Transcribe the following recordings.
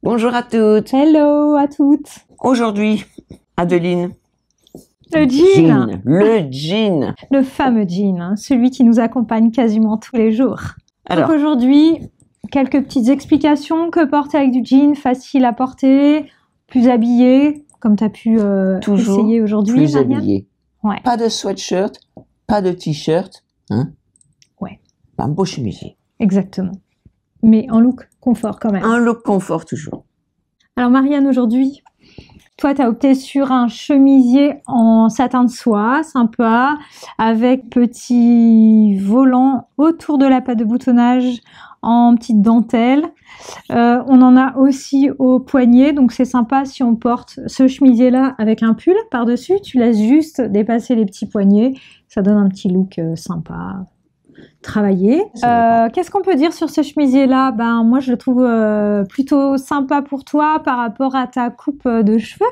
Bonjour à toutes. Hello à toutes. Aujourd'hui, Adeline. Le jean. Le jean. Le fameux jean, hein, celui qui nous accompagne quasiment tous les jours. Alors, donc aujourd'hui, quelques petites explications. Que porter avec du jean, facile à porter, plus habillé, comme tu as pu toujours essayer aujourd'hui. plus Marianne. habillé. Ouais. Pas de sweatshirt, pas de t-shirt. Hein? Ouais. Un beau chemisier. Exactement. Mais en look confort quand même. Un look confort toujours. Alors Marianne, aujourd'hui, toi, tu as opté sur un chemisier en satin de soie, sympa, avec petit volant autour de la patte de boutonnage en petite dentelle. On en a aussi au poignet, donc c'est sympa si on porte ce chemisier-là avec un pull par-dessus. Tu laisses juste dépasser les petits poignets, ça donne un petit look sympa. Travailler. Qu'est-ce qu'on peut dire sur ce chemisier-là? Ben, moi, je le trouve plutôt sympa pour toi par rapport à ta coupe de cheveux,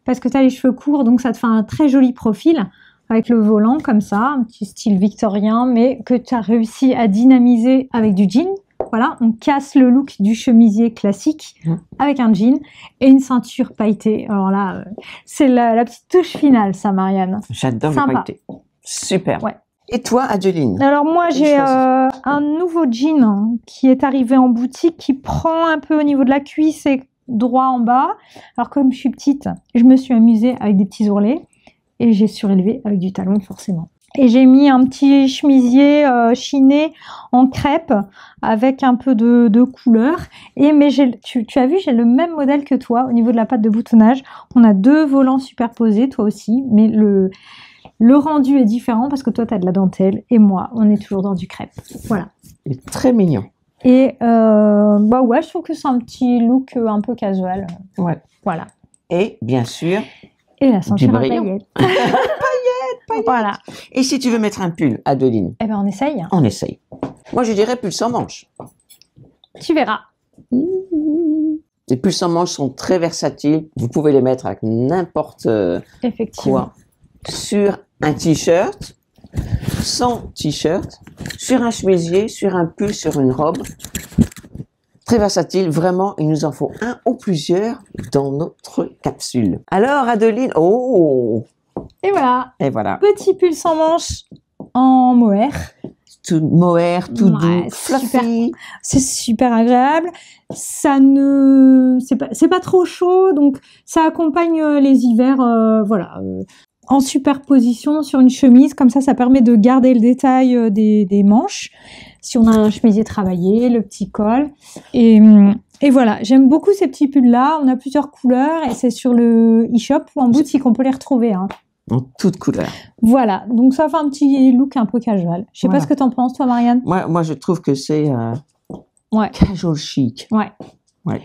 parce que tu as les cheveux courts, donc ça te fait un très joli profil avec le volant comme ça, un petit style victorien, mais que tu as réussi à dynamiser avec du jean. Voilà, on casse le look du chemisier classique avec un jean et une ceinture pailletée. Alors là, c'est la petite touche finale, ça, Marianne. J'adore le pailleté. Super. Ouais. Et toi, Adeline? Alors moi, j'ai un nouveau jean qui est arrivé en boutique, qui prend un peu au niveau de la cuisse et droit en bas. Alors comme je suis petite, je me suis amusée avec des petits ourlets et j'ai surélevé avec du talon forcément. Et j'ai mis un petit chemisier chiné en crêpe avec un peu de couleur. Mais tu as vu, j'ai le même modèle que toi au niveau de la patte de boutonnage. On a deux volants superposés, toi aussi, mais le rendu est différent parce que toi, tu as de la dentelle et moi, on est toujours dans du crêpe. Voilà. Il est très mignon. Et bah ouais, je trouve que c'est un petit look un peu casual. Ouais. Voilà. Et bien sûr, et la ceinture à brillant. paillettes. Paillettes. Voilà. Et si tu veux mettre un pull, Adeline? Eh ben, on essaye. On essaye. Moi, je dirais pull sans manches. Tu verras. Les pulls sans manches sont très versatiles. Vous pouvez les mettre avec n'importe quoi. Sur un t-shirt, sans t-shirt, sur un chemisier, sur un pull, sur une robe. Très versatile, vraiment, il nous en faut un ou plusieurs dans notre capsule. Alors, Adeline, oh! Et voilà. Et voilà. Petit pull sans manches en mohair. Tout mohair, tout doux, fluffy. C'est super agréable. Ça ne, c'est pas trop chaud, donc ça accompagne les hivers, voilà. En superposition sur une chemise, comme ça permet de garder le détail des manches. Si on a un chemisier travaillé, le petit col. Et voilà, j'aime beaucoup ces petits pulls-là. On a plusieurs couleurs et c'est sur le e-shop ou en boutique, on peut les retrouver. Hein. En toutes couleurs. Voilà, donc ça fait un petit look un peu casual. Je sais pas ce que t'en penses, toi, Marianne. Moi, je trouve que c'est casual chic. Ouais. Ouais.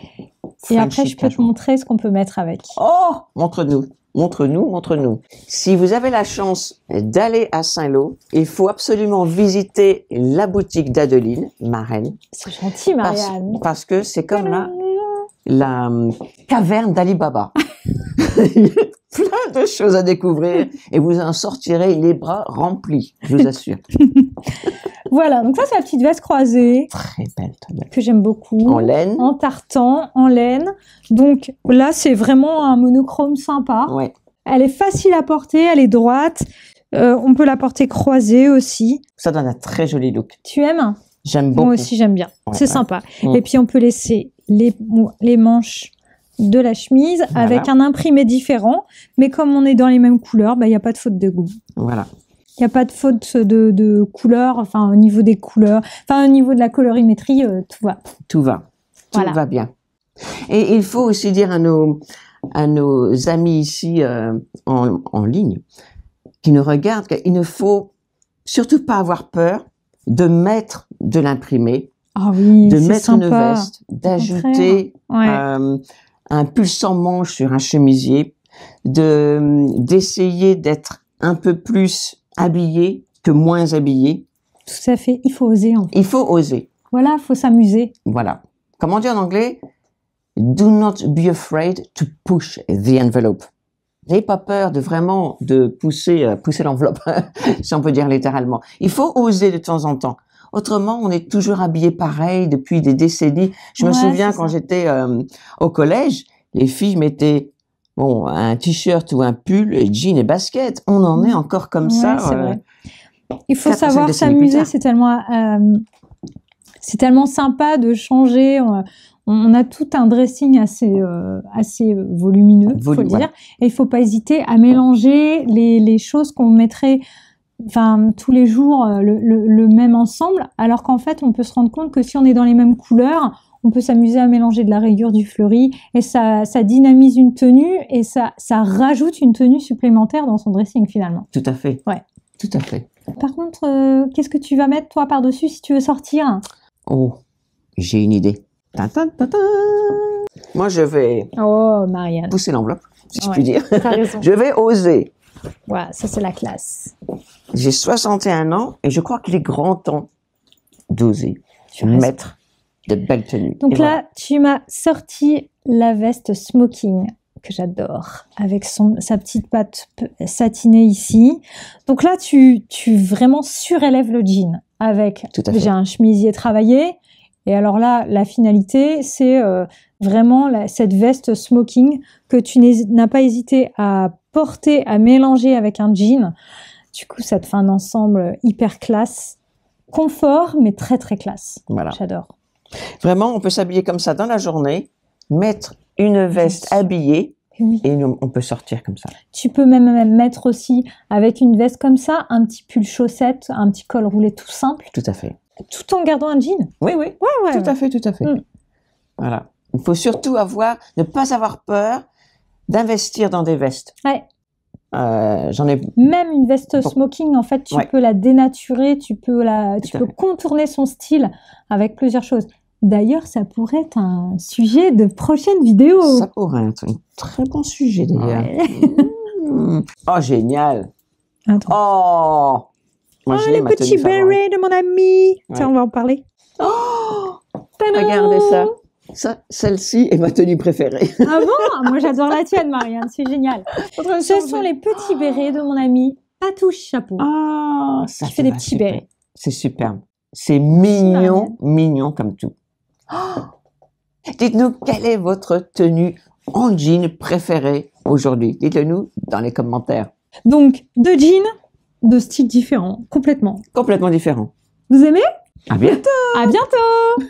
Et après, je peux te montrer ce qu'on peut mettre avec. Oh, montre-nous. Montre-nous, montre-nous. Si vous avez la chance d'aller à Saint-Lô, il faut absolument visiter la boutique d'Adeline, ma reine. C'est gentil, Marianne. Parce que c'est comme la caverne d'Ali Baba. Il y a plein de choses à découvrir et vous en sortirez les bras remplis, je vous assure. Voilà, donc ça c'est la petite veste croisée. Très belle, très belle. Que j'aime beaucoup. En laine. En tartan, en laine. Donc là c'est vraiment un monochrome sympa. Ouais. Elle est facile à porter, elle est droite. On peut la porter croisée aussi. Ça donne un très joli look. Tu aimes? J'aime beaucoup. Moi aussi j'aime bien, ouais, c'est sympa. Et puis on peut laisser les manches de la chemise avec un imprimé différent. Mais comme on est dans les mêmes couleurs, il n'y a pas de faute de goût. Voilà. Il n'y a pas de faute de couleur, enfin au niveau des couleurs, enfin au niveau de la colorimétrie, tout va. Tout va. Tout va bien. Et il faut aussi dire à nos amis ici en ligne qui nous regardent qu'il ne faut surtout pas avoir peur de mettre de l'imprimé, de mettre une veste, d'ajouter un pull sans manche sur un chemisier, d'essayer d'être un peu plus habillé que moins habillé. Tout à fait, il faut oser. En fait. Il faut oser. Voilà, il faut s'amuser. Voilà. Comment dire en anglais? Do not be afraid to push the envelope. N'ayez pas peur de vraiment pousser l'enveloppe, si on peut dire littéralement. Il faut oser de temps en temps. Autrement, on est toujours habillé pareil depuis des décennies. Je me souviens quand j'étais au collège, les filles mettaient un t-shirt ou un pull, et jean et basket. On en est encore comme ça. C'est vrai. Il faut savoir s'amuser, c'est tellement sympa de changer. On a tout un dressing assez volumineux, faut le dire. Et il faut pas hésiter à mélanger les choses qu'on mettrait tous les jours le même ensemble, alors qu'en fait, on peut se rendre compte que si on est dans les mêmes couleurs, on peut s'amuser à mélanger de la rayure, du fleuri, et ça dynamise une tenue, et ça rajoute une tenue supplémentaire dans son dressing, finalement. Tout à fait. Ouais. Tout à fait. Par contre, qu'est-ce que tu vas mettre, toi, par-dessus, si tu veux sortir? Oh, j'ai une idée. Moi, je vais Marianne, pousser l'enveloppe, si je puis dire. T'as raison. Je vais oser. Voilà, ça, c'est la classe. J'ai 61 ans et je crois qu'il est grand temps d'oser mettre de belles tenues. Donc là, tu m'as sorti la veste smoking que j'adore, avec sa petite patte satinée ici. Donc là, tu vraiment surélèves le jean avec déjà un chemisier travaillé. Et alors là, la finalité, c'est vraiment cette veste smoking que tu n'as pas hésité à porter, à mélanger avec un jean. Du coup, ça te fait un ensemble hyper classe. Confort, mais très, très classe. Voilà. J'adore. Vraiment, on peut s'habiller comme ça dans la journée, mettre une veste habillée et on peut sortir comme ça. Tu peux même mettre aussi, avec une veste comme ça, un petit pull chaussette, un petit col roulé tout simple. Tout à fait. Tout en gardant un jean. Oui. Tout à fait. Voilà. Il faut surtout ne pas avoir peur d'investir dans des vestes. Ouais. J'en ai. Même une veste smoking, en fait, tu peux la dénaturer, tu peux contourner son style avec plusieurs choses. D'ailleurs, ça pourrait être un sujet de prochaine vidéo. Ça pourrait être un très bon sujet, d'ailleurs. Ouais. Oh, génial. Attends. Moi, les petits bérets de mon ami. Tiens, on va en parler. Regardez ça. Celle-ci est ma tenue préférée. Ah bon? Moi, j'adore la tienne, Marianne. C'est génial. Ce sont les petits bérets de mon ami Patouche Chapeau. Ça fait des petits bérets. C'est superbe. C'est mignon, mignon comme tout. Dites-nous, quelle est votre tenue en jean préférée aujourd'hui? Dites-le nous dans les commentaires. Donc, 2 jeans de styles différents, complètement. Complètement différent. Vous aimez? À bientôt! À bientôt!